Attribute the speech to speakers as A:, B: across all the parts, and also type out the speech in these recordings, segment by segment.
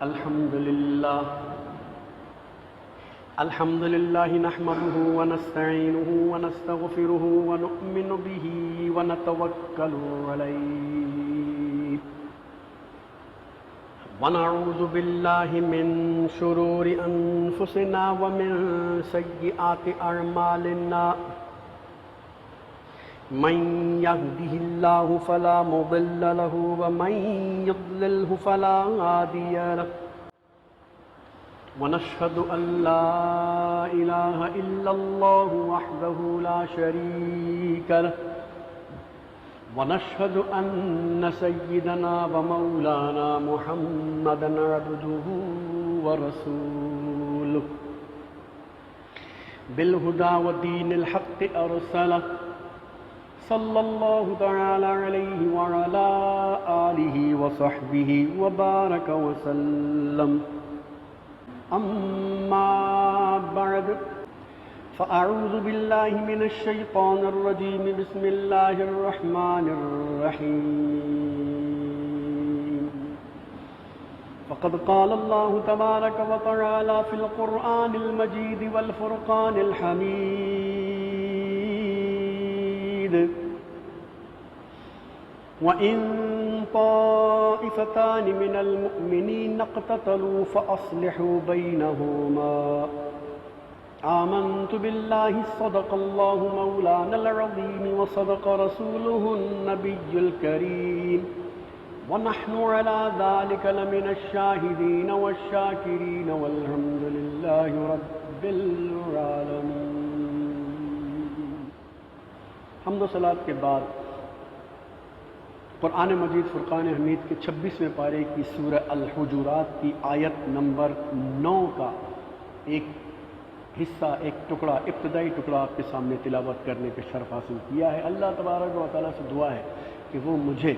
A: الحمد لله نحمده ونستعينه ونستغفره ونؤمن به ونتوكل عليه ونعوذ بالله من شرور أنفسنا ومن سيئات أعمالنا من يهده الله فلا مضل له ومن يضلله فلا هادي له ونشهد أن لا إله إلا الله وحده لا شريك له ونشهد أن سيدنا ومولانا محمدا عبده ورسوله بالهدى ودين الحق أرسله صلى الله تعالى عليه وعلى آله وصحبه وبارك وسلم أما بعد فأعوذ بالله من الشيطان الرجيم بسم الله الرحمن الرحيم فقد قال الله تبارك وتعالى في القرآن المجيد والفرقان الحميد وَإِن طَائِفَتَانِ مِنَ الْمُؤْمِنِينَ اقْتَتَلُوا فَأَصْلِحُوا بَيْنَهُمَا آمَنْتُ بِاللَّهِ صَدَقَ اللَّهُ مَوْلَانَا الْعَظِيمُ وَصَدَقَ رَسُولُهُ النَّبِيُّ الْكَرِيمُ وَنَحْنُ عَلَى ذَلِكَ لَمِنَ الشَّاهِدِينَ وَالشَّاكِرِينَ وَالْحَمْدُ لِلَّهِ رَبِّ الْعَالَمِينَ۔ حمد و صلاۃ کے بعد قرآن مجید فرقان حمید کے 26ویں پارے کی سورہ الحجرات کی آیت نمبر 9 کا ایک حصہ، ایک ٹکڑا، ابتدائی ٹکڑا آپ کے سامنے تلاوت کرنے کے شرف حاصل کیا ہے۔ اللہ تبارک و تعالیٰ سے دعا ہے کہ وہ مجھے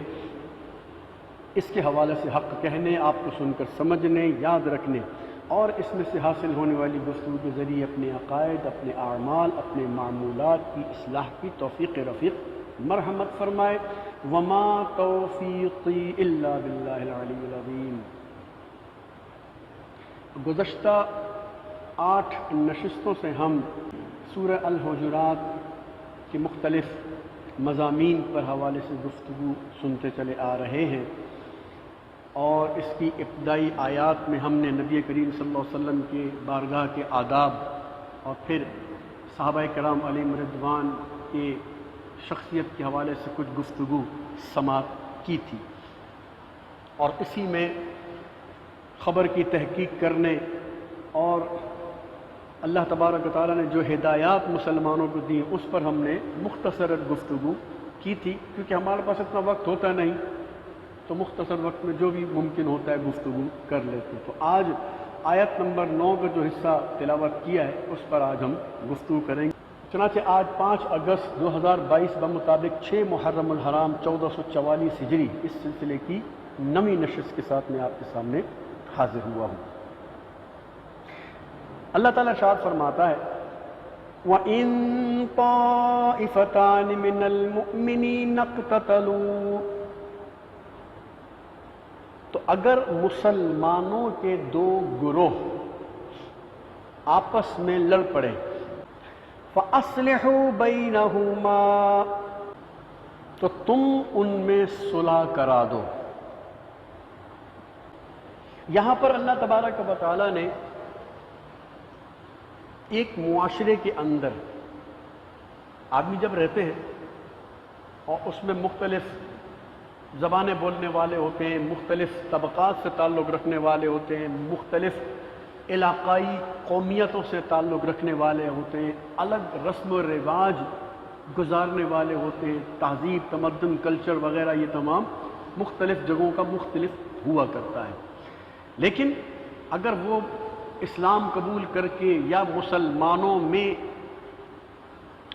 A: اس کے حوالے سے حق کہنے، آپ کو سن کر سمجھنے، یاد رکھنے اور اس میں سے حاصل ہونے والی گفتگو کے ذریعے اپنے عقائد، اپنے اعمال، اپنے معمولات کی اصلاح کی توفیق رفیق مرحمت فرمائے۔ وما توفیقی الا باللہ العلی العظیم۔ گزشتہ 8 نشستوں سے ہم سورہ الحجرات کے مختلف مضامین پر حوالے سے گفتگو سنتے چلے آ رہے ہیں، اور اس کی ابتدائی آیات میں ہم نے نبی کریم صلی اللہ علیہ وسلم کے بارگاہ کے آداب اور پھر صحابہ کرام علیہم رضوان کے شخصیت کے حوالے سے کچھ گفتگو سماعت کی تھی، اور اسی میں خبر کی تحقیق کرنے اور اللہ تبارک و تعالیٰ نے جو ہدایات مسلمانوں کو دی اس پر ہم نے مختصر گفتگو کی تھی، کیونکہ ہمارے پاس اتنا وقت ہوتا نہیں تو مختصر وقت میں جو بھی ممکن ہوتا ہے گفتگو کر لیتے۔ تو آج آیت نمبر 9 کا جو حصہ تلاوت کیا ہے اس پر آج ہم گفتگو کریں گے۔ چنانچہ آج 5 اگست 2022 بمطابق 6 محرم الحرام 1444 ہجری اس سلسلے کی 9ویں نشست کے ساتھ میں آپ کے سامنے حاضر ہوا ہوں۔ اللہ تعالیٰ ارشاد فرماتا ہے وَإِن طَائِفَتَانِ مِنَ الْمُؤْمِنِينَ اقْتَتَلُوا، تو اگر مسلمانوں کے 2 گروہ آپس میں لڑ پڑے، فَأَصْلِحُوا بَيْنَهُمَا، تو تم ان میں صلح کرا دو۔ یہاں پر اللہ تبارک و تعالیٰ نے ایک معاشرے کے اندر آدمی جب رہتے ہیں اور اس میں مختلف زبانیں بولنے والے ہوتے ہیں، مختلف طبقات سے تعلق رکھنے والے ہوتے ہیں، مختلف علاقائی قومیتوں سے تعلق رکھنے والے ہوتے ہیں، الگ رسم و رواج گزارنے والے ہوتے ہیں، تہذیب، تمدن، کلچر وغیرہ یہ تمام مختلف جگہوں کا مختلف ہوا کرتا ہے۔ لیکن اگر وہ اسلام قبول کر کے یا مسلمانوں میں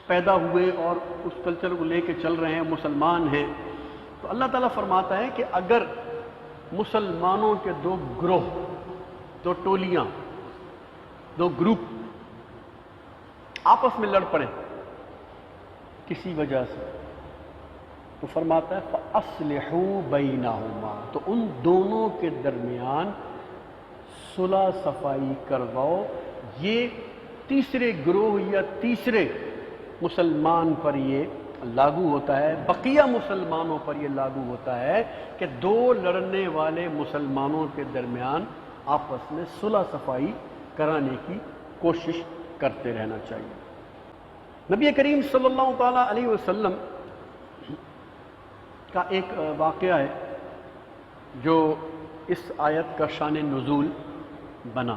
A: پیدا ہوئے اور اس کلچر کو لے کے چل رہے ہیں، مسلمان ہیں، تو اللہ تعالیٰ فرماتا ہے کہ اگر مسلمانوں کے 2 گروہ، 2 ٹولیاں، 2 گروپ آپس میں لڑ پڑے کسی وجہ سے، تو فرماتا ہے فَأَصْلِحُوا بَيْنَهُمَا، تو ان دونوں کے درمیان صلح صفائی کرواؤ. یہ تیسرے گروہ یا تیسرے مسلمان پر یہ لاگو ہوتا ہے. بقیہ مسلمانوں پر یہ لاگو ہوتا ہے کہ دو لڑنے والے مسلمانوں کے درمیان آپس میں صلح صفائی کرانے کی کوشش کرتے رہنا چاہیے. نبی کریم صلی اللہ تعالیٰ علیہ وسلم کا ایک واقعہ ہے جو اس آیت کا شان نزول بنا.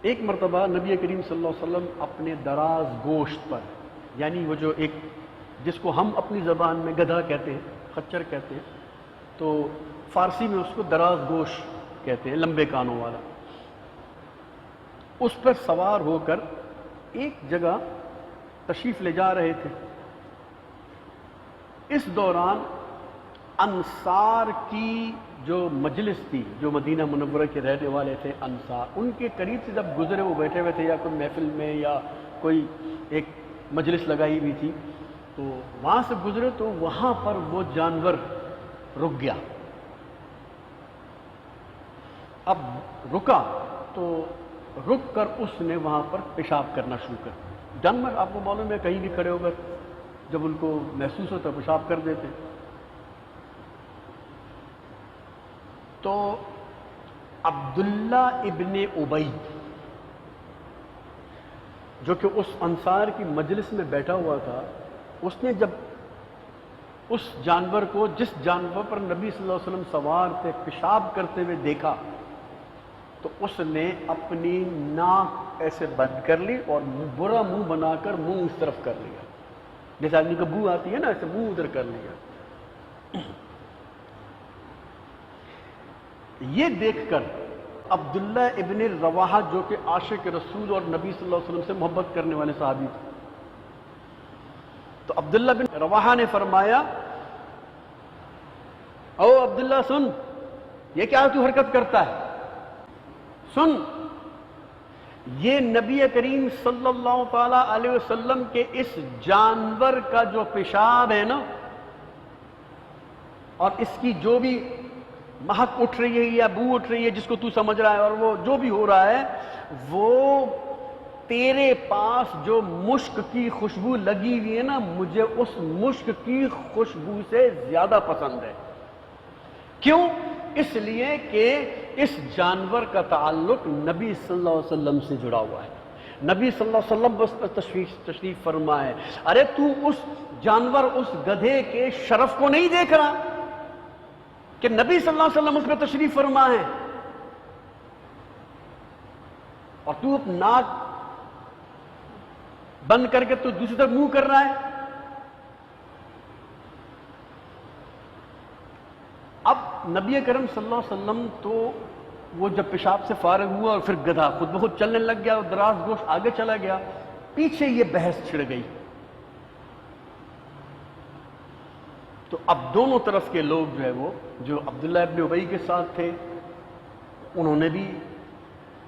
A: ایک مرتبہ نبی کریم صلی اللہ علیہ وسلم اپنے دراز گوشت پر، یعنی وہ جو ایک جس کو ہم اپنی زبان میں گدھا کہتے ہیں، خچر کہتے ہیں، تو فارسی میں اس کو دراز گوشت کہتے ہیں، لمبے کانوں والا، اس پر سوار ہو کر ایک جگہ تشریف لے جا رہے تھے. اس دوران انصار کی جو مجلس تھی، جو مدینہ منورہ کے رہنے والے تھے انصار، ان کے قریب سے جب گزرے، وہ بیٹھے ہوئے تھے یا کوئی محفل میں یا کوئی ایک مجلس لگائی ہوئی تھی، تو وہاں سے گزرے تو وہاں پر وہ جانور رک گیا. اب رکا تو رک کر اس نے وہاں پر پیشاب کرنا شروع کر دیا. جانور آپ کو معلوم ہے کہیں بھی کھڑے ہو کر جب ان کو محسوس ہوتا پیشاب کر دیتے. تو عبداللہ ابن ابی جو کہ اس انصار کی مجلس میں بیٹھا ہوا تھا، اس نے جب اس جانور کو، جس جانور پر نبی صلی اللہ علیہ وسلم سوار تھے، پیشاب کرتے ہوئے دیکھا تو اس نے اپنی ناک ایسے بند کر لی اور برا منہ بنا کر منہ اس طرف کر لیا، جیسے آدمی کو بو آتی ہے نا، ایسے منہ ادھر کر لیا. یہ دیکھ کر عبداللہ ابن رواحہ جو کہ عاشق رسول اور نبی صلی اللہ علیہ وسلم سے محبت کرنے والے صحابی تھے، تو عبداللہ بن رواحہ نے فرمایا، او عبداللہ سن، یہ کیا تو حرکت کرتا ہے؟ سن، یہ نبی کریم صلی اللہ تعالی علیہ وسلم کے اس جانور کا جو پیشاب ہے نا، اور اس کی جو بھی مہک اٹھ رہی ہے یا بو اٹھ رہی ہے جس کو تو سمجھ رہا ہے، اور وہ جو بھی ہو رہا ہے، وہ تیرے پاس جو مشک کی خوشبو لگی ہوئی ہے نا، مجھے اس مشک کی خوشبو سے زیادہ پسند ہے. کیوں؟ اس لیے کہ اس جانور کا تعلق نبی صلی اللہ علیہ وسلم سے جڑا ہوا ہے. نبی صلی اللہ علیہ وسلم بس تشریف فرما ہے. ارے تو اس جانور، اس گدھے کے شرف کو نہیں دیکھ رہا کہ نبی صلی اللہ علیہ وسلم اس پہ تشریف فرما ہے، اور تو ناک بند کر کے تو دوسری طرف منہ کر رہا ہے. اب نبی کرم صلی اللہ علیہ وسلم تو وہ جب پیشاب سے فارغ ہوا اور پھر گدھا خود بخود چلنے لگ گیا اور دراز گوشت آگے چلا گیا، پیچھے یہ بحث چھڑ گئی. تو اب دونوں طرف کے لوگ جو ہے وہ جو عبداللہ ابن ابی کے ساتھ تھے، انہوں نے بھی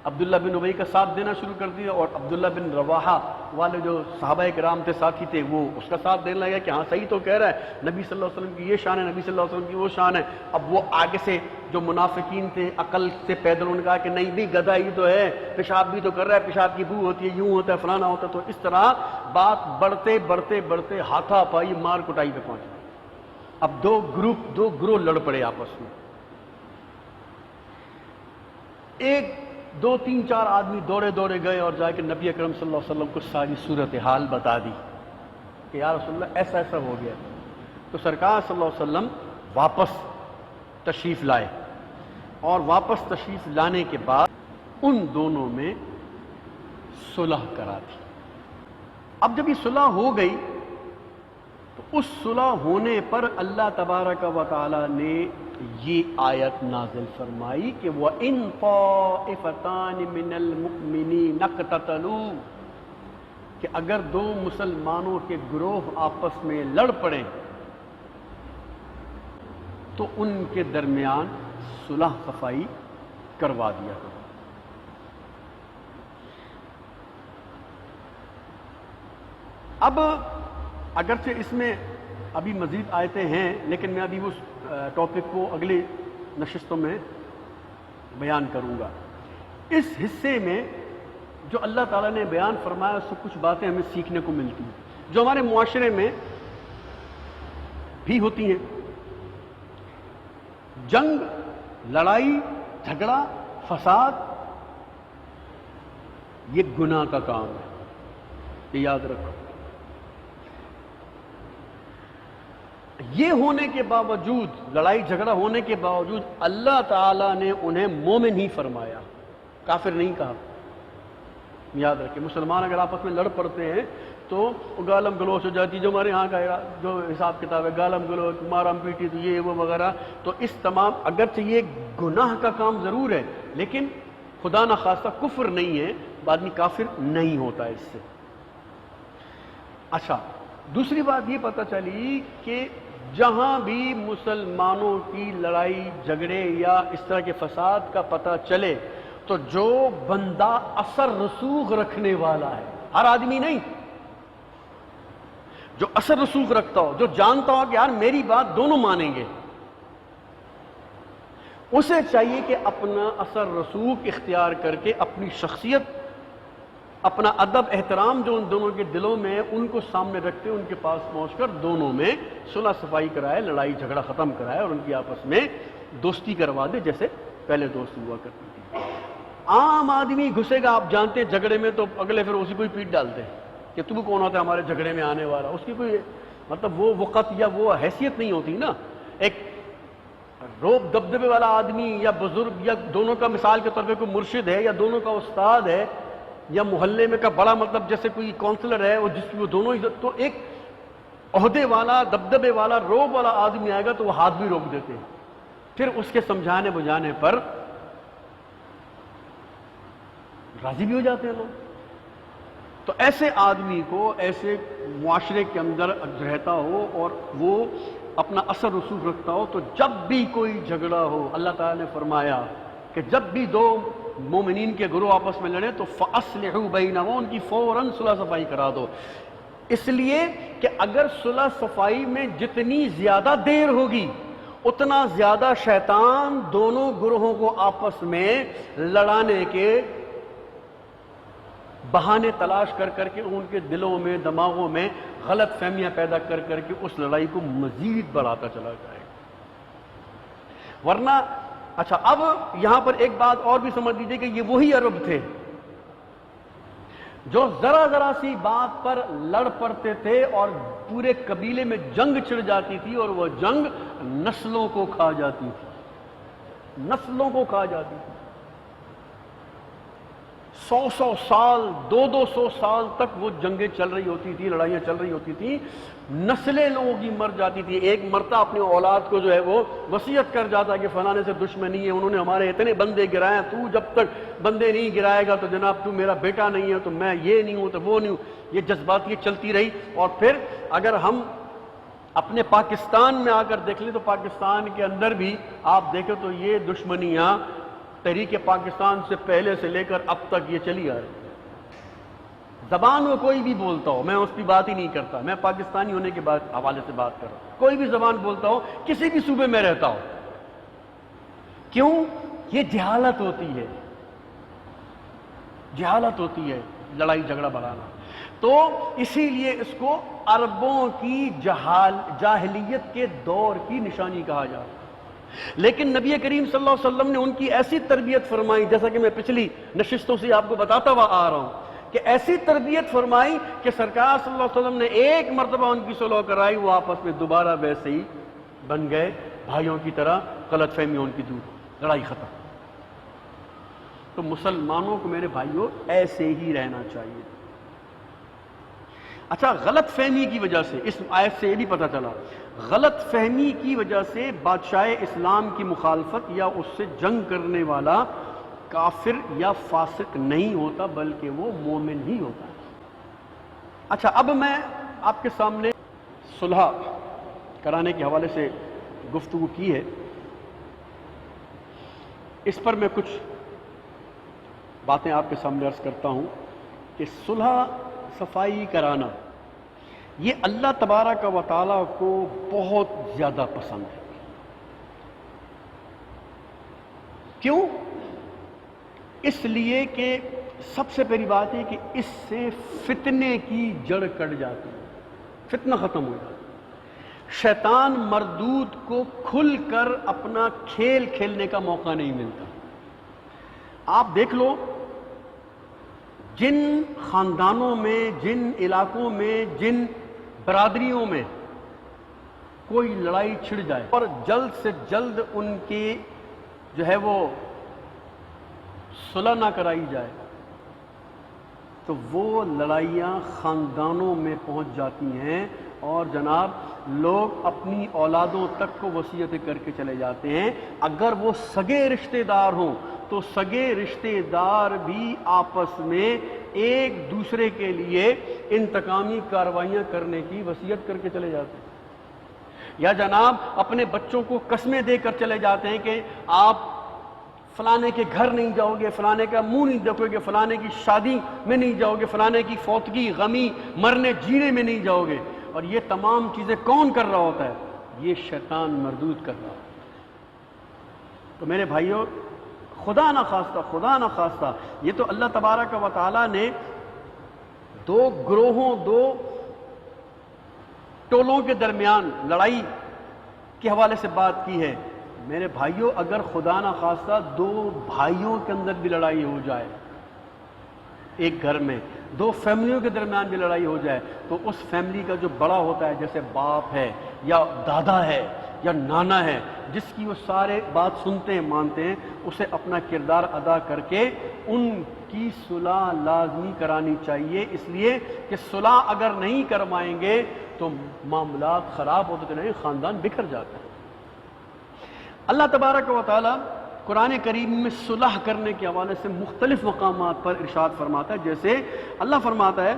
A: عبداللہ بن ابی کا ساتھ دینا شروع کر دیا، اور عبداللہ بن رواحہ والے جو صحابہ کرام تھے، ساتھی تھے، وہ اس کا ساتھ دینے لگا کہ ہاں صحیح تو کہہ رہا ہے، نبی صلی اللہ علیہ وسلم کی یہ شان ہے، نبی صلی اللہ علیہ وسلم کی وہ شان ہے. اب وہ آگے سے جو منافقین تھے، عقل سے پیدل، انہوں نے کہا کہ نہیں بھی گدھا ہی تو ہے، پیشاب بھی تو کر رہا ہے، پیشاب کی بو ہوتی ہے، یوں ہوتا ہے، فلانا ہوتا ہے. تو اس طرح بات بڑھتے بڑھتے بڑھتے ہاتھا پائی مار کٹائی پہ پہنچ گئی. اب دو گروہ لڑ پڑے آپس میں. ایک 2-3-4 آدمی دوڑے گئے اور جا کے نبی اکرم صلی اللہ علیہ وسلم کو ساری صورتحال بتا دی کہ یا رسول اللہ ایسا ایسا ہو گیا. تو سرکار صلی اللہ علیہ وسلم واپس تشریف لائے، اور واپس تشریف لانے کے بعد ان دونوں میں صلح کرا دی. اب جب یہ صلح ہو گئی تو اس صلح ہونے پر اللہ تبارک و تعالی نے یہ آیت نازل فرمائی کہ وَإِن طَائِفَتَانِ مِنَ الْمُؤْمِنِينَ اقْتَتَلُوا، کہ اگر دو مسلمانوں کے گروہ آپس میں لڑ پڑیں تو ان کے درمیان صلح صفائی کروا دیا کرو. اب اگرچہ اس میں ابھی مزید آیتیں ہیں، لیکن میں ابھی اس ٹاپک کو اگلی نشستوں میں بیان کروں گا۔ اس حصے میں جو اللہ تعالیٰ نے بیان فرمایا اس سے کچھ باتیں ہمیں سیکھنے کو ملتی ہیں جو ہمارے معاشرے میں بھی ہوتی ہیں۔ جنگ، لڑائی، جھگڑا، فساد یہ گناہ کا کام ہے، یہ یاد رکھو۔ یہ ہونے کے باوجود، لڑائی جھگڑا ہونے کے باوجود اللہ تعالیٰ نے انہیں مومن ہی فرمایا، کافر نہیں کہا۔ یاد رکھیں، مسلمان اگر آپس میں لڑ پڑتے ہیں تو گالم گلوچ ہو جاتی، جو ہمارے یہاں کا جو حساب کتاب ہے، گالم گلوچ، مارم پیٹی، تو یہ وہ وغیرہ، تو اس تمام، اگرچہ یہ گناہ کا کام ضرور ہے لیکن خدا نہ خواستہ کفر نہیں ہے، آدمی کافر نہیں ہوتا اس سے۔ اچھا، دوسری بات یہ پتہ چلی کہ جہاں بھی مسلمانوں کی لڑائی جھگڑے یا اس طرح کے فساد کا پتہ چلے تو جو بندہ اثر رسوخ رکھنے والا ہے، ہر آدمی نہیں، جو اثر رسوخ رکھتا ہو، جو جانتا ہو کہ یار میری بات دونوں مانیں گے، اسے چاہیے کہ اپنا اثر رسوخ اختیار کر کے اپنی شخصیت، اپنا ادب احترام جو ان دونوں کے دلوں میں ہے ان کو سامنے رکھتے ان کے پاس پہنچ کر دونوں میں صلح صفائی کرائے، لڑائی جھگڑا ختم کرائے اور ان کی آپس میں دوستی کروا دے جیسے پہلے دوست ہوا کرتی تھی۔ عام آدمی گھسے گا، آپ جانتے ہیں، جھگڑے میں تو اگلے پھر اسی کو ہی پیٹ ڈالتے ہیں کہ تم کون ہوتا ہے ہمارے جھگڑے میں آنے والا، اس کی کوئی مطلب وہ وقت یا وہ حیثیت نہیں ہوتی نا۔ ایک روب دبدبے والا آدمی یا بزرگ یا دونوں کا مثال کے طور پہ کوئی مرشد ہے یا دونوں کا استاد ہے یا محلے میں کا بڑا مطلب جیسے کوئی کونسلر ہے وہ جس کی وہ دونوں ہی، تو ایک عہدے والا دبدبے والا روب والا آدمی آئے گا تو وہ ہاتھ بھی روک دیتے ہیں، پھر اس کے سمجھانے بجھانے پر راضی بھی ہو جاتے ہیں لوگ۔ تو ایسے آدمی کو ایسے معاشرے کے اندر رہتا ہو اور وہ اپنا اثر رسوخ رکھتا ہو تو جب بھی کوئی جھگڑا ہو، اللہ تعالیٰ نے فرمایا کہ جب بھی دو مومنین کے گروہ آپس میں لڑیں تو فَأَصْلِحُوا بَيْنَهُمْ، ان کی فوراً صلح صفائی کرا دو، اس لیے کہ اگر صلح صفائی میں جتنی زیادہ دیر ہوگی اتنا زیادہ شیطان دونوں گروہوں کو آپس میں لڑانے کے بہانے تلاش کر کر کے ان کے دلوں میں دماغوں میں غلط فہمیاں پیدا کر کر کے اس لڑائی کو مزید بڑھاتا چلا جائے گا۔ ورنہ اچھا، اب یہاں پر ایک بات اور بھی سمجھ لیجیے کہ یہ وہی عرب تھے جو ذرا ذرا سی بات پر لڑ پڑتے تھے اور پورے قبیلے میں جنگ چھڑ جاتی تھی اور وہ جنگ نسلوں کو کھا جاتی تھی، نسلوں کو کھا جاتی تھی۔ 100 سال 200 سال تک وہ جنگیں چل رہی ہوتی تھی، لڑائیاں چل رہی ہوتی تھی، نسلیں لوگوں کی مر جاتی تھی۔ ایک مرتا اپنی اولاد کو جو ہے وہ وصیت کر جاتا کہ فلانے سے دشمنی ہے، انہوں نے ہمارے اتنے بندے گرائے ہیں، تو جب تک بندے نہیں گرائے گا تو جناب تو میرا بیٹا نہیں ہے، تو میں یہ نہیں ہوں تو وہ نہیں ہوں۔ یہ جذبات یہ چلتی رہی۔ اور پھر اگر ہم اپنے پاکستان میں آ کر دیکھ لیں تو پاکستان کے اندر بھی آپ دیکھیں تو یہ دشمنیاں تحریک پاکستان سے پہلے سے لے کر اب تک یہ چلی آ رہی ہے۔ زبان میں کوئی بھی بولتا ہو، میں اس کی بات ہی نہیں کرتا، میں پاکستانی ہونے کے بعد حوالے سے بات کر رہا ہوں، کوئی بھی زبان بولتا ہو، کسی بھی صوبے میں رہتا ہو، کیوں؟ یہ جہالت ہوتی ہے، جہالت ہوتی ہے لڑائی جھگڑا بڑھانا۔ تو اسی لیے اس کو عربوں کی جاہلیت کے دور کی نشانی کہا جاتا ہے۔ لیکن نبی کریم صلی اللہ علیہ وسلم نے ان کی ایسی تربیت فرمائی، جیسا کہ میں پچھلی نشستوں سے آپ کو بتاتا ہوا آ رہا ہوں کہ ایسی تربیت فرمائی کہ سرکار صلی اللہ علیہ وسلم نے ایک مرتبہ ان کی صلح کرائی، وہ آپس میں دوبارہ ویسے ہی بن گئے بھائیوں کی طرح، غلط فہمیوں ان کی دور، لڑائی ختم۔ تو مسلمانوں کو میرے بھائیوں ایسے ہی رہنا چاہیے۔ اچھا، غلط فہمی کی وجہ سے اس آیت سے یہ بھی پتہ چلا، غلط فہمی کی وجہ سے بادشاہ اسلام کی مخالفت یا اس سے جنگ کرنے والا کافر یا فاسق نہیں ہوتا بلکہ وہ مومن ہی ہوتا ہے۔ اچھا، اب میں آپ کے سامنے صلح کرانے کے حوالے سے گفتگو کی ہے، اس پر میں کچھ باتیں آپ کے سامنے عرض کرتا ہوں کہ صلح صفائی کرانا یہ اللہ تبارک و تعالیٰ کو بہت زیادہ پسند ہے۔ کیوں؟ اس لیے کہ سب سے پہلی بات ہے کہ اس سے فتنے کی جڑ کٹ جاتی ہے، فتنہ ختم ہو جاتا ہے۔ شیطان مردود کو کھل کر اپنا کھیل کھیلنے کا موقع نہیں ملتا۔ آپ دیکھ لو، جن خاندانوں میں، جن علاقوں میں، جن برادریوں میں کوئی لڑائی چھڑ جائے اور جلد سے جلد ان کی جو ہے وہ صلح نہ کرائی جائے، تو وہ لڑائیاں خاندانوں میں پہنچ جاتی ہیں، اور جناب لوگ اپنی اولادوں تک کو وصیتیں کر کے چلے جاتے ہیں۔ اگر وہ سگے رشتہ دار ہوں تو سگے رشتہ دار بھی آپس میں ایک دوسرے کے لیے انتقامی کارروائیاں کرنے کی وصیت کر کے چلے جاتے ہیں، یا جناب اپنے بچوں کو قسمیں دے کر چلے جاتے ہیں کہ آپ فلانے کے گھر نہیں جاؤ گے، فلانے کا منہ نہیں دیکھو گے، فلانے کی شادی میں نہیں جاؤ گے، فلانے کی فوتگی، غمی، مرنے جینے میں نہیں جاؤ گے۔ اور یہ تمام چیزیں کون کر رہا ہوتا ہے؟ یہ شیطان مردود کر رہا ہوتا ہے۔ تو میرے بھائیوں، خدا نہ خواستہ یہ تو اللہ تبارک و تعالیٰ نے دو گروہوں، دو ٹولوں کے درمیان لڑائی کے حوالے سے بات کی ہے۔ میرے بھائیوں، اگر خدا نہ خواستہ دو بھائیوں کے اندر بھی لڑائی ہو جائے، ایک گھر میں دو فیملیوں کے درمیان بھی لڑائی ہو جائے، تو اس فیملی کا جو بڑا ہوتا ہے، جیسے باپ ہے یا دادا ہے یا نانا ہے، جس کی وہ سارے بات سنتے ہیں، مانتے ہیں، اسے اپنا کردار ادا کر کے ان کی صلح لازمی کرانی چاہیے، اس لیے کہ صلح اگر نہیں کروائیں گے تو معاملات خراب ہوتے رہیں، خاندان بکھر جاتا ہے۔ اللہ تبارک و تعالی قرآن کریم میں صلح کرنے کے حوالے سے مختلف مقامات پر ارشاد فرماتا ہے۔ جیسے اللہ فرماتا ہے،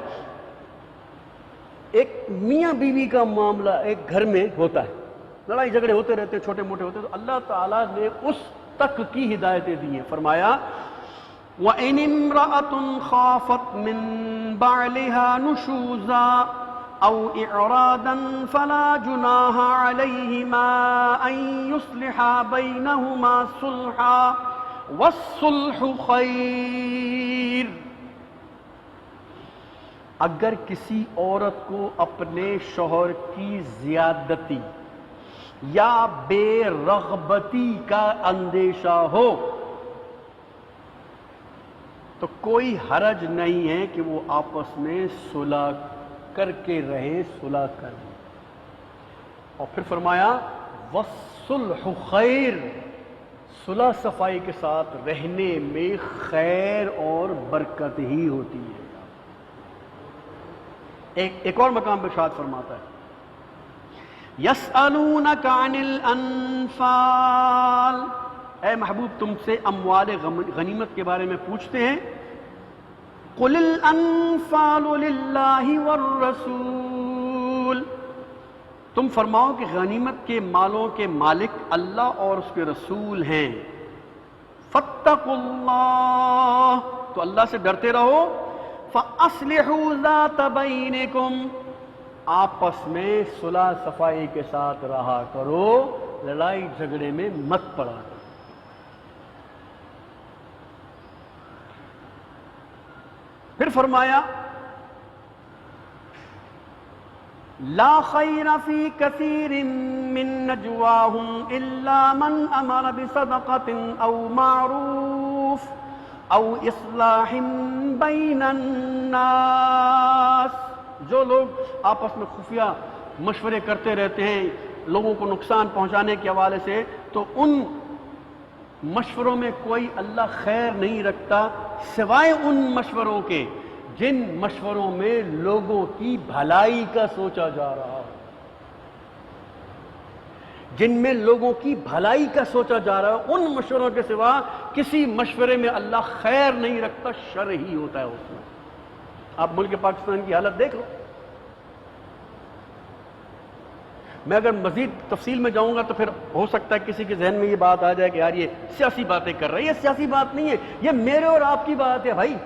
A: ایک میاں بیوی کا معاملہ ایک گھر میں ہوتا ہے، لڑائی جھگڑے ہوتے رہتے ہیں، چھوٹے موٹے ہوتے ہیں، تو اللہ تعالیٰ نے اس تک کی ہدایتیں دی ہیں۔ فرمایا وَإِنِ امْرَأَةٌ خَافَتْ مِن بَعْلِهَا نُشُوزًا أَوْ إِعْرَاضًا فَلَا جُنَاحَ عَلَيْهِمَا أَن يُصْلِحَا بَيْنَهُمَا صُلْحًا وَالصُّلْحُ خَيْرٌ۔ اگر کسی عورت کو اپنے شوہر کی زیادتی یا بے رغبتی کا اندیشہ ہو تو کوئی حرج نہیں ہے کہ وہ آپس میں صلح کر کے رہیں، صلح کر لیں۔ اور پھر فرمایا وَالصُّلْحُ خَيْرٌ، صلح صفائی کے ساتھ رہنے میں خیر اور برکت ہی ہوتی ہے۔ ایک اور مقام پہ ارشاد فرماتا ہے یسألونک عن الانفال، اے محبوب تم سے اموال غنیمت کے بارے میں پوچھتے ہیں، قل الانفال للہ والرسول، تم فرماؤ کہ غنیمت کے مالوں کے مالک اللہ اور اس کے رسول ہیں، فاتقوا اللہ، تو اللہ سے ڈرتے رہو، فَأَصْلِحُوا ذَاتَ بَيْنِكُمْ، آپس میں صلح صفائی کے ساتھ رہا کرو، لڑائی جھگڑے میں مت پڑا کرو۔ پھر فرمایا لا خیر فی کثیر من نجواہم الا من امر بصدقۃ او معروف او اصلاح بین الناس، جو لوگ آپس میں خفیہ مشورے کرتے رہتے ہیں لوگوں کو نقصان پہنچانے کے حوالے سے، تو ان مشوروں میں کوئی اللہ خیر نہیں رکھتا سوائے ان مشوروں کے جن مشوروں میں لوگوں کی بھلائی کا سوچا جا رہا ہو، جن میں لوگوں کی بھلائی کا سوچا جا رہا ہے، ان مشوروں کے سوا کسی مشورے میں اللہ خیر نہیں رکھتا، شر ہی ہوتا ہے اس میں۔ آپ ملک پاکستان کی حالت دیکھ لو، میں اگر مزید تفصیل میں جاؤں گا تو پھر ہو سکتا ہے کسی کے ذہن میں یہ بات آ جائے کہ یار یہ سیاسی باتیں کر رہے ہیں۔ یہ سیاسی بات نہیں ہے، یہ میرے اور آپ کی بات ہے بھائی،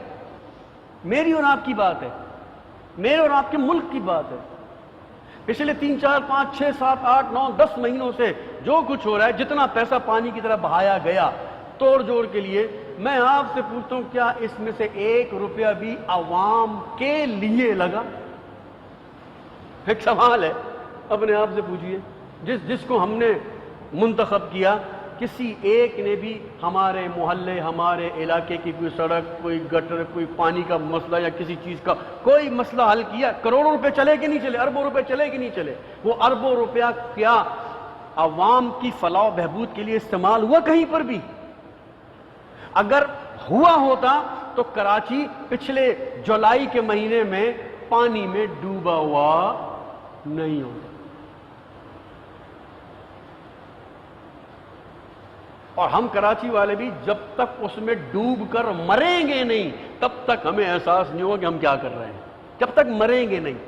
A: میری اور آپ کی بات ہے، میرے اور آپ کے ملک کی بات ہے۔ پچھلے 3 4 5 6 7 8 9 10 مہینوں سے جو کچھ ہو رہا ہے، جتنا پیسہ پانی کی طرح بہایا گیا، توڑ جوڑ کے لیے. میں آپ سے پوچھتا ہوں کیا اس میں سے 1 روپیہ بھی عوام کے لیے لگا؟ ایک سوال ہے، اپنے آپ سے پوچھئے. جس کو ہم نے منتخب کیا، کسی ایک نے بھی ہمارے محلے، ہمارے علاقے کی کوئی سڑک، کوئی گٹر، کوئی پانی کا مسئلہ یا کسی چیز کا کوئی مسئلہ حل کیا؟ کروڑوں روپے چلے کہ نہیں چلے؟ اربوں روپے چلے کہ نہیں چلے؟ وہ اربوں روپیہ کیا عوام کی فلاح و بہبود کے لیے استعمال ہوا کہیں پر بھی؟ اگر ہوا ہوتا تو کراچی پچھلے جولائی کے مہینے میں پانی میں ڈوبا ہوا نہیں ہوتا. اور ہم کراچی والے بھی جب تک اس میں ڈوب کر مریں گے نہیں تب تک ہمیں احساس نہیں ہوگا کہ ہم کیا کر رہے ہیں. جب تک مریں گے نہیں.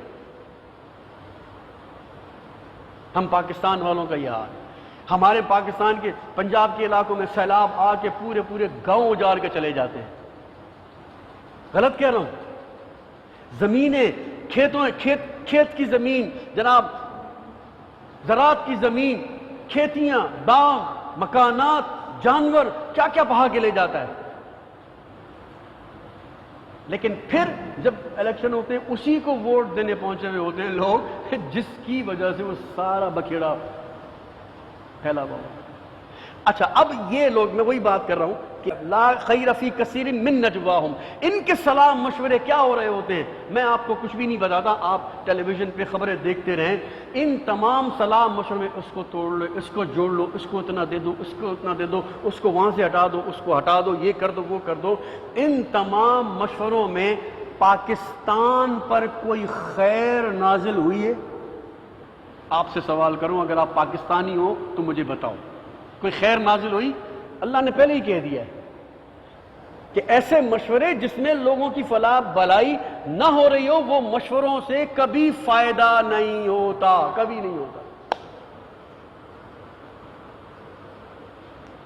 A: ہم پاکستان والوں کا یہ حال ہے. ہمارے پاکستان کے پنجاب کے علاقوں میں سیلاب آ کے پورے پورے گاؤں اجاڑ کے چلے جاتے ہیں. غلط کہہ رہا ہوں؟ زمینیں، کھیت کی زمین جناب، زراعت کی زمین، کھیتیاں، باغ، مکانات، جانور، کیا کیا بہا کے لے جاتا ہے. لیکن پھر جب الیکشن ہوتے ہیں اسی کو ووٹ دینے پہنچے ہوئے ہوتے ہیں لوگ جس کی وجہ سے وہ سارا بکھیڑا پھیلا ہوا. اچھا، اب یہ لوگ، میں وہی بات کر رہا ہوں کہ لا خیر فی کثیر من نجواہم، ان کے صلاح مشورے کیا ہو رہے ہوتے ہیں. میں آپ کو کچھ بھی نہیں بتاتا، آپ ٹیلی ویژن پہ خبریں دیکھتے رہیں. ان تمام صلاح مشورے میں اس کو توڑ لو، اس کو جوڑ لو، اس کو اتنا دے دو، اس کو اتنا دے دو، اس کو وہاں سے ہٹا دو، اس کو ہٹا دو، یہ کر دو، وہ کر دو. ان تمام مشوروں میں پاکستان پر کوئی خیر نازل ہوئی ہے؟ آپ سے سوال کروں، اگر آپ پاکستانی ہو تو مجھے بتاؤ، کوئی خیر نازل ہوئی؟ اللہ نے پہلے ہی کہہ دیا ہے کہ ایسے مشورے جس میں لوگوں کی فلاح بھلائی نہ ہو رہی ہو، وہ مشوروں سے کبھی فائدہ نہیں ہوتا، کبھی نہیں ہوتا.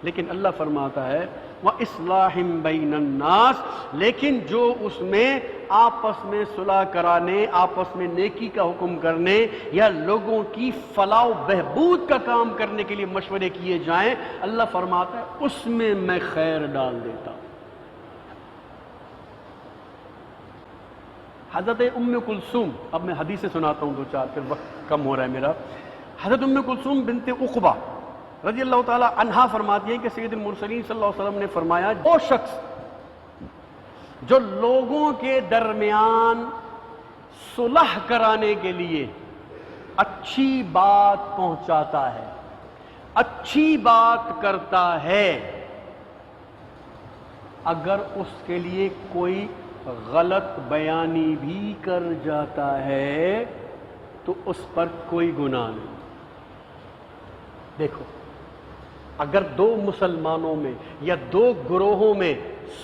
A: لیکن اللہ فرماتا ہے وَإِصْلَاحٍ بَيْنَ النَّاسِ، لیکن جو اس میں آپس میں صلح کرانے، آپس میں نیکی کا حکم کرنے یا لوگوں کی فلاح و بہبود کا کام کرنے کے لیے مشورے کیے جائیں، اللہ فرماتا ہے اس میں میں خیر ڈال دیتا ہوں. حضرت ام کلثوم، اب میں حدیثیں سناتا ہوں 2-4، پھر وقت کم ہو رہا ہے میرا. حضرت ام کلثوم بنت عقبہ رضی اللہ تعالی عنہا فرماتی ہیں کہ سید المرسلین صلی اللہ علیہ وسلم نے فرمایا، وہ شخص جو لوگوں کے درمیان صلح کرانے کے لیے اچھی بات پہنچاتا ہے، اچھی بات کرتا ہے، اگر اس کے لیے کوئی غلط بیانی بھی کر جاتا ہے تو اس پر کوئی گناہ نہیں. دیکھو، اگر 2 مسلمانوں میں یا 2 گروہوں میں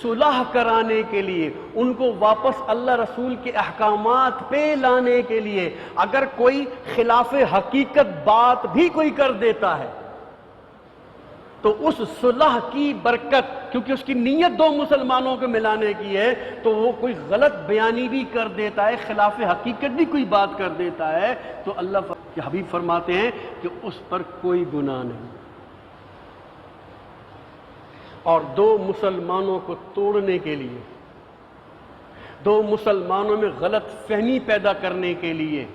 A: صلح کرانے کے لیے، ان کو واپس اللہ رسول کے احکامات پہ لانے کے لیے اگر کوئی خلاف حقیقت بات بھی کوئی کر دیتا ہے تو اس صلح کی برکت، کیونکہ اس کی نیت 2 مسلمانوں کو ملانے کی ہے، تو وہ کوئی غلط بیانی بھی کر دیتا ہے، خلاف حقیقت بھی کوئی بات کر دیتا ہے، تو اللہ کے حبیب فرماتے ہیں کہ اس پر کوئی گناہ نہیں. اور 2 مسلمانوں کو توڑنے کے لیے، 2 مسلمانوں میں غلط فہمی پیدا کرنے کے لیے،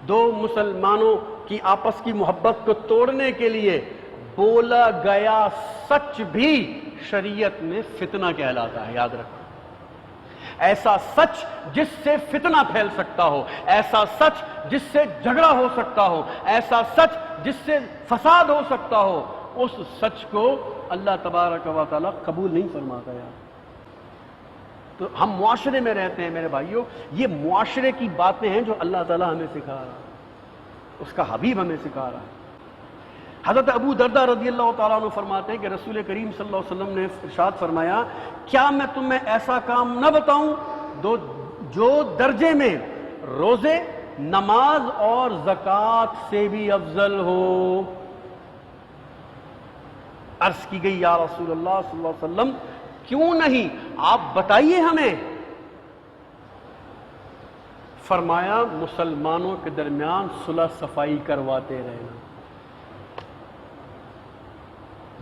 A: 2 مسلمانوں کی آپس کی محبت کو توڑنے کے لیے بولا گیا سچ بھی شریعت میں فتنہ کہلاتا ہے. یاد رکھو، ایسا سچ جس سے فتنہ پھیل سکتا ہو، ایسا سچ جس سے جھگڑا ہو سکتا ہو، ایسا سچ جس سے فساد ہو سکتا ہو، اس سچ کو اللہ تبارک و تعالی قبول نہیں فرماتا. یار، تو ہم معاشرے میں رہتے ہیں میرے بھائیوں، یہ معاشرے کی باتیں ہیں جو اللہ تعالی ہمیں سکھا رہا ہے، اس کا حبیب ہمیں سکھا رہا ہے. حضرت ابو دردہ رضی اللہ تعالیٰ عنہ فرماتے ہیں کہ رسول کریم صلی اللہ علیہ وسلم نے ارشاد فرمایا، کیا میں تمہیں ایسا کام نہ بتاؤں جو درجے میں روزے، نماز اور زکوٰۃ سے بھی افضل ہو؟ عرض کی گئی یا رسول اللہ صلی اللہ علیہ وسلم کیوں نہیں، آپ بتائیے ہمیں. فرمایا مسلمانوں کے درمیان صلح صفائی کرواتے رہنا.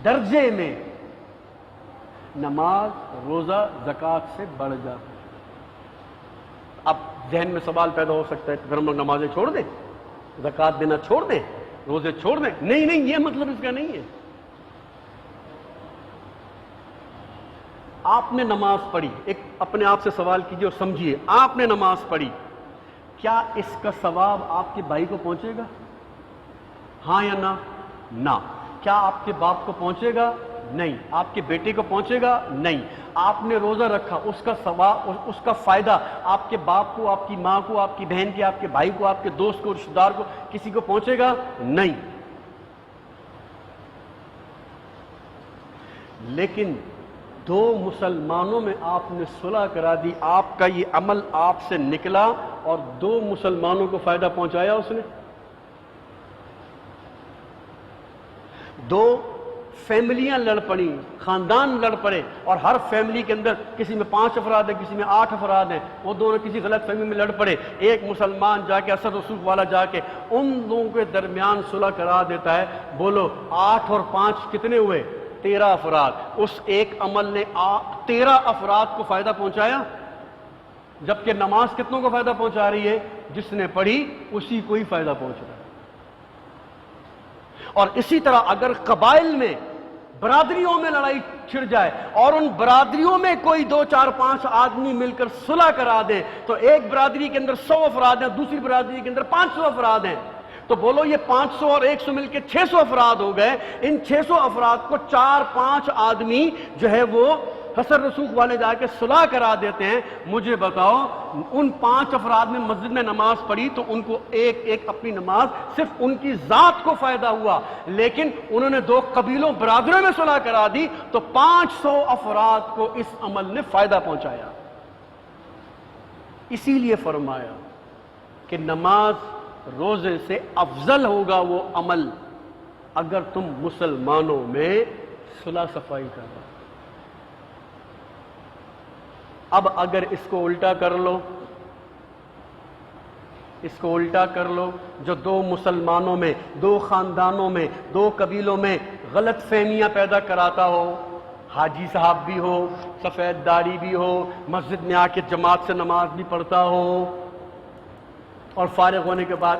A: درجے میں نماز روزہ زکوٰۃ سے بڑھ جاتا ہے۔ اب ذہن میں سوال پیدا ہو سکتا ہے کہ پھر ہم لوگ نمازیں چھوڑ دیں، زکوٰۃ دینا چھوڑ دیں، روزے چھوڑ دیں؟ نہیں نہیں، یہ مطلب اس کا نہیں ہے۔ آپ نے نماز پڑھی، ایک اپنے آپ سے سوال کیجئے اور سمجھیے، آپ نے نماز پڑھی، کیا اس کا ثواب آپ کے بھائی کو پہنچے گا؟ ہاں یا نہ؟ نہ۔ کیا آپ کے باپ کو پہنچے گا؟ نہیں۔ آپ کے بیٹے کو پہنچے گا؟ نہیں۔ آپ نے روزہ رکھا، اس کا ثواب، اس کا فائدہ آپ کے باپ کو، آپ کی ماں کو، آپ کی بہن کے، آپ کے بھائی کو، آپ کے دوست کو، رشتہ دار کو، کسی کو پہنچے گا؟ نہیں۔ لیکن دو مسلمانوں میں آپ نے صلح کرا دی، آپ کا یہ عمل آپ سے نکلا اور دو مسلمانوں کو فائدہ پہنچایا اس نے۔ دو فیملیاں لڑ پڑی، خاندان لڑ پڑے، اور ہر فیملی کے اندر کسی میں 5 افراد ہیں، کسی میں 8 افراد ہیں، وہ دونوں کسی غلط فہمی میں لڑ پڑے، ایک مسلمان جا کے اسد رسوخ والا جا کے ان دونوں کے درمیان صلح کرا دیتا ہے۔ بولو 8 اور 5 کتنے ہوئے؟ 13 افراد۔ اس ایک عمل نے 13 افراد کو فائدہ پہنچایا، جبکہ نماز کتنوں کو فائدہ پہنچا رہی ہے؟ جس نے پڑھی اسی کو ہی فائدہ پہنچ رہا ہے۔ اور اسی طرح اگر قبائل میں، برادریوں میں لڑائی چھڑ جائے اور ان برادریوں میں کوئی 2 4 5 آدمی مل کر صلح کرا دیں، تو ایک برادری کے اندر 100 افراد ہیں، دوسری برادری کے اندر 500 افراد ہیں، تو بولو یہ 500 اور 100 مل کے 600 افراد ہو گئے۔ ان 600 افراد کو 4 5 آدمی جو ہے وہ حسر رسوخ والے جا کے صلح کرا دیتے ہیں۔ مجھے بتاؤ، ان 5 افراد میں مسجد میں نماز پڑھی تو ان کو ایک ایک اپنی نماز، صرف ان کی ذات کو فائدہ ہوا، لیکن انہوں نے 2 قبیلوں، برادروں میں صلح کرا دی تو 500 افراد کو اس عمل نے فائدہ پہنچایا۔ اسی لیے فرمایا کہ نماز روزے سے افضل ہوگا وہ عمل اگر تم مسلمانوں میں صلح صفائی کر رہے۔ اب اگر اس کو الٹا کر لو، اس کو الٹا کر لو، جو 2 مسلمانوں میں، 2 خاندانوں میں، 2 قبیلوں میں غلط فہمیاں پیدا کراتا ہو، حاجی صاحب بھی ہو، سفید داڑھی بھی ہو، مسجد میں آ کے جماعت سے نماز بھی پڑھتا ہو، اور فارغ ہونے کے بعد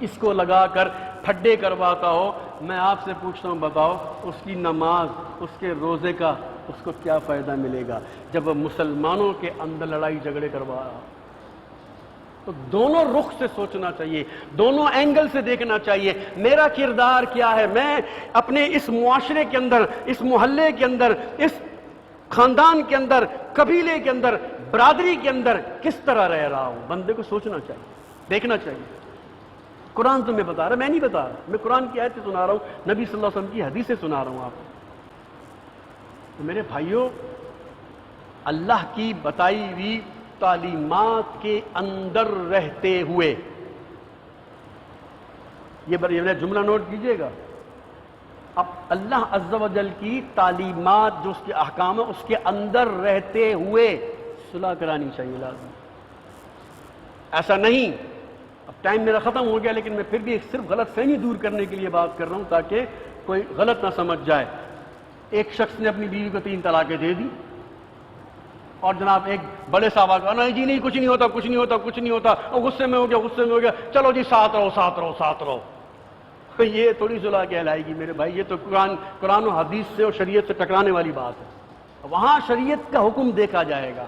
A: اس کو لگا کر ٹھڈے کرواتا ہو، میں آپ سے پوچھتا ہوں، بتاؤ اس کی نماز، اس کے روزے کا اس کو کیا فائدہ ملے گا جب وہ مسلمانوں کے اندر لڑائی جھگڑے کروا رہا؟ تو دونوں رخ سے سوچنا چاہیے، دونوں اینگل سے دیکھنا چاہیے، میرا کردار کیا ہے، میں اپنے اس معاشرے کے اندر، اس محلے کے اندر، اس خاندان کے اندر، قبیلے کے اندر، برادری کے اندر کس طرح رہ رہا ہوں۔ بندے کو سوچنا چاہیے، دیکھنا چاہیے۔ قرآن تمہیں بتا رہا ہے، میں نہیں بتا رہا، میں قرآن کی آیتیں سنا رہا ہوں، نبی صلی اللہ علیہ وسلم کی حدیثیں سنا رہا ہوں آپ کو۔ تو میرے بھائیوں، اللہ کی بتائی ہوئی تعلیمات کے اندر رہتے ہوئے، یہ جملہ نوٹ کیجئے گا، اب اللہ عز و جل کی تعلیمات جو اس کے احکام ہیں اس کے اندر رہتے ہوئے صلح کرانی چاہیے لازم۔ ایسا نہیں، اب ٹائم میرا ختم ہو گیا، لیکن میں پھر بھی صرف غلط فہمی دور کرنے کے لیے بات کر رہا ہوں تاکہ کوئی غلط نہ سمجھ جائے۔ ایک شخص نے اپنی بیوی کو 3 طلاقیں دے دی، اور جناب ایک بڑے صاحب کا نہیں جی، نہیں کچھ نہیں ہوتا، کچھ نہیں ہوتا، کچھ نہیں ہوتا، اور غصے میں ہو گیا، چلو جی ساتھ رہو۔ یہ تھوڑی صلح کہلائے گی میرے بھائی، یہ تو قرآن و حدیث سے اور شریعت سے ٹکرانے والی بات ہے۔ وہاں شریعت کا حکم دیکھا جائے گا۔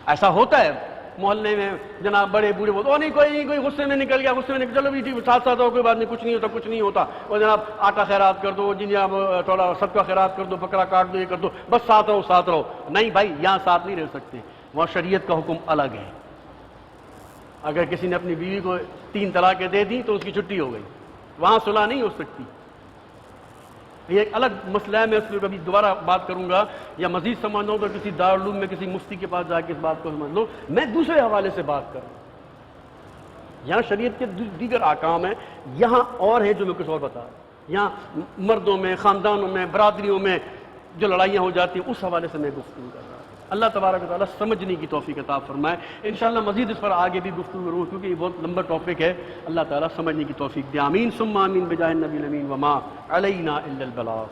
A: ایسا ہوتا ہے محلے میں، جناب بڑے بوڑھے بولتے نہیں کوئی غصے میں نکل گیا، چلو بھی ساتھ ہو، کوئی بات نہیں، کچھ نہیں ہوتا، اور جناب آٹا خیرات کر دو، جناب تھوڑا صدقہ خیرات کر دو، بکرا کاٹ دو، یہ کر دو، بس ساتھ رہو۔ نہیں بھائی، یہاں ساتھ نہیں رہ سکتے، وہاں شریعت کا حکم الگ ہے۔ اگر کسی نے اپنی بیوی کو 3 طلاقیں دے دی تو اس کی چھٹی ہو گئی، وہاں صلح نہیں ہو سکتی۔ یہ ایک الگ مسئلہ ہے، میں اس پہ کبھی دوبارہ بات کروں گا، یا مزید سمجھنا ہو تو کسی دارالعلوم میں کسی مفتی کے پاس جا کے اس بات کو سمجھ لو۔ میں دوسرے حوالے سے بات کر رہا ہوں، یہاں شریعت کے دیگر احکام ہیں، یہاں اور ہیں جو میں کچھ اور بتا رہا ہوں۔ یہاں مردوں میں، خاندانوں میں، برادریوں میں جو لڑائیاں ہو جاتی ہیں، اس حوالے سے میں گفتگو کر رہا ہوں۔ اللہ تبارک و تعالیٰ سمجھنے کی توفیق عطا فرمائے۔ انشاءاللہ مزید اس پر آگے بھی گفتگو کروں، کیونکہ یہ بہت لمبا ٹاپک ہے۔ اللہ تعالیٰ سمجھنے کی توفیق دے، آمین ثم آمین، بجاہ النبی الامین، وما علینا الا البلاغ۔